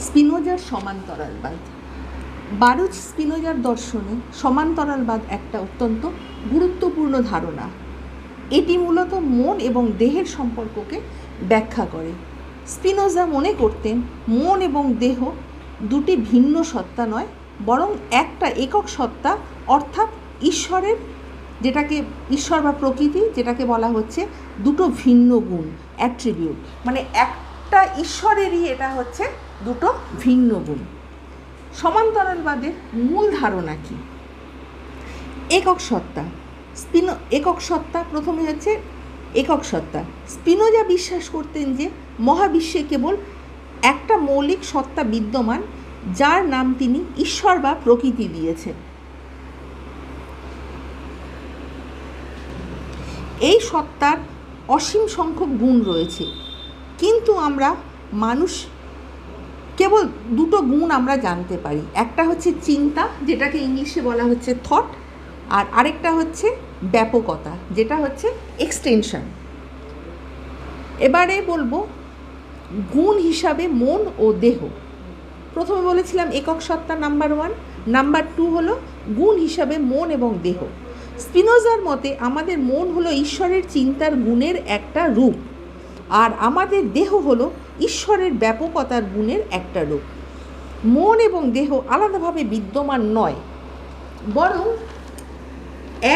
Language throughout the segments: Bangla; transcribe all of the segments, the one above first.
স্পিনোজার সমান্তরালবাদ। বারুচ স্পিনোজার দর্শনে সমান্তরালবাদ একটা অত্যন্ত গুরুত্বপূর্ণ ধারণা। এটি মূলত মন এবং দেহের সম্পর্ককে ব্যাখ্যা করে। স্পিনোজা মনে করতেন মন এবং দেহ দুটি ভিন্ন সত্তা নয়, বরং একটা একক সত্তা, অর্থাৎ ঈশ্বরের, যেটাকে ঈশ্বর বা প্রকৃতি, যেটাকে বলা হচ্ছে দুটো ভিন্ন গুণ, অ্যাট্রিবিউট, মানে একটা ঈশ্বরেরই এটা হচ্ছে দুটো ভিন্ন গুণ। সমান্তরালবাদের মূল ধারণা কি? একক সত্তা। একক সত্তা, প্রথমে হচ্ছে একক সত্তা। স্পিনোজা বিশ্বাস করতেন যে মহাবিশ্বে কেবল একটা মৌলিক সত্তা বিদ্যমান, যার নাম তিনি ঈশ্বর বা প্রকৃতি দিয়েছেন। এই সত্তার অসীম সংখ্যক গুণ রয়েছে, কিন্তু আমরা মানুষ কেবল দুটো গুণ আমরা জানতে পারি। একটা হচ্ছে চিন্তা, যেটাকে ইংলিশে বলা হচ্ছে থট, আর আরেকটা হচ্ছে ব্যাপকতা, যেটা হচ্ছে এক্সটেনশন। এবারে বলবো গুণ হিসাবে মন ও দেহ। প্রথমে বলেছিলাম একক সত্তা নাম্বার 1, নাম্বার 2 হলো গুণ হিসাবে মন এবং দেহ। স্পিনোজার মতে আমাদের মন হলো ঈশ্বরের চিন্তার গুণের একটা রূপ, আর আমাদের দেহ হলো ঈশ্বরের ব্যাপকতার গুণের একটা রূপ। মন এবং দেহ আলাদাভাবে বিদ্যমান নয়, বরং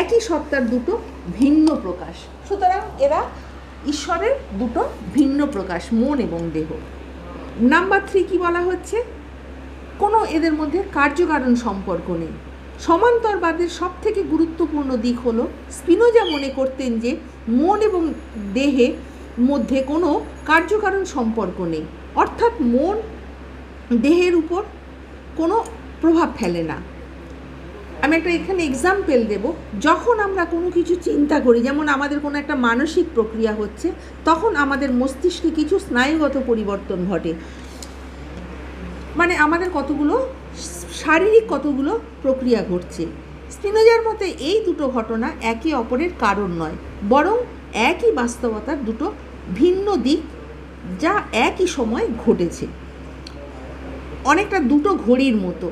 একই সত্তার দুটো ভিন্ন প্রকাশ। সুতরাং এরা ঈশ্বরের দুটো ভিন্ন প্রকাশ, মন এবং দেহ। নাম্বার 3 কি বলা হচ্ছে? কোনো এদের মধ্যে কার্যকারণ সম্পর্ক নেই। সমান্তরবাদের সব থেকে গুরুত্বপূর্ণ দিক হলো স্পিনোজা মনে করতেন যে মন এবং দেহের মধ্যে কোনো কার্যকারণ সম্পর্ক নেই, অর্থাৎ মন দেহের উপর কোনো প্রভাব ফেলে না। আমি একটা এখানে এক্সাম্পল দেব। যখন আমরা কোনো কিছু চিন্তা করি, যেমন আমাদের কোনো একটা মানসিক প্রক্রিয়া হচ্ছে, তখন আমাদের মস্তিষ্কে কিছু স্নায়ুগত পরিবর্তন ঘটে, মানে আমাদের কতগুলো শারীরিক কতগুলো প্রক্রিয়া ঘটছে। স্পিনোজার মতে এই দুটো ঘটনা একে অপরের কারণ নয়, বরং একই বাস্তবতার দুটো ভিন্ন দিক, যা একই সময় ঘটেছে। অনেকটা দুটো ঘড়ির মতো,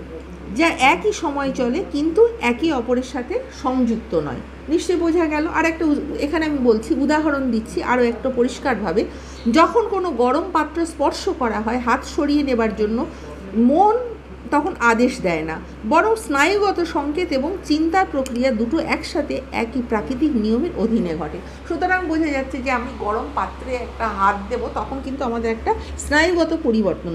যা একই সময় চলে কিন্তু একে অপরের সাথে সংযুক্ত নয়। নিশ্চয়ই বোঝা গেল। আর একটা এখানে আমি বলছি, উদাহরণ দিচ্ছি আরও একটু পরিষ্কারভাবে। যখন কোনো গরম পাত্র স্পর্শ করা হয় হাত সরিয়ে নেবার জন্য, মন তখন আদেশ দেয় না, বরং স্নায়ুগত সংকেত এবং চিন্তার প্রক্রিয়া দুটো একসাথে একই প্রাকৃতিক নিয়মের অধীনে ঘটে। সুতরাং বোঝা যাচ্ছে যে আমি গরম পাত্রে একটা হাত দেব, তখন কিন্তু আমাদের একটা স্নায়ুগত পরিবর্তন